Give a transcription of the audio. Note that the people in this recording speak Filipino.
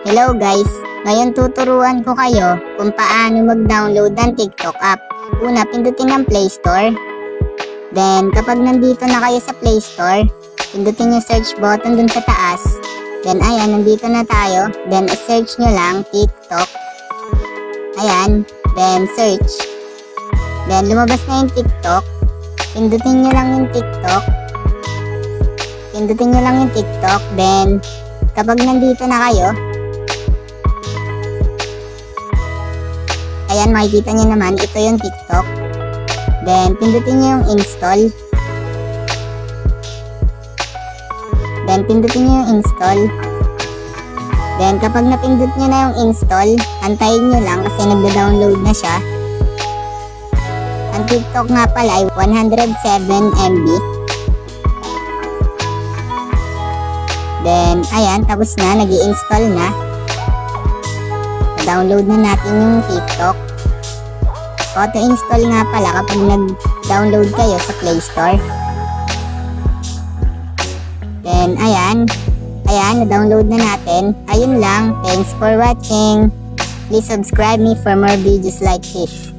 Hello guys! Ngayon tuturuan ko kayo kung paano mag-download ng TikTok app. Una, pindutin ang Play Store. Then, kapag nandito na kayo sa Play Store, pindutin yung search button dun sa taas. Then, ayan, nandito na tayo. Then, search nyo lang TikTok. Ayan. Then, search. Then, lumabas na yung TikTok. Pindutin nyo lang yung TikTok. Pindutin nyo lang yung TikTok. Then, kapag nandito na kayo, ayan, makikita nyo naman, ito yung TikTok. Then, pindutin nyo yung install. Then, pindutin nyo yung install. Then, kapag napindut nyo na yung install, antayin nyo lang kasi nagda-download na siya. Ang TikTok nga pala ay 107 MB. Then, ayan, tapos na, nag-i-install na. Download na natin yung TikTok. Auto-install nga pala kapag nag-download kayo sa Play Store. Then, ayan. Ayan, na-download na natin. Ayun lang. Thanks for watching. Please subscribe me for more videos like this.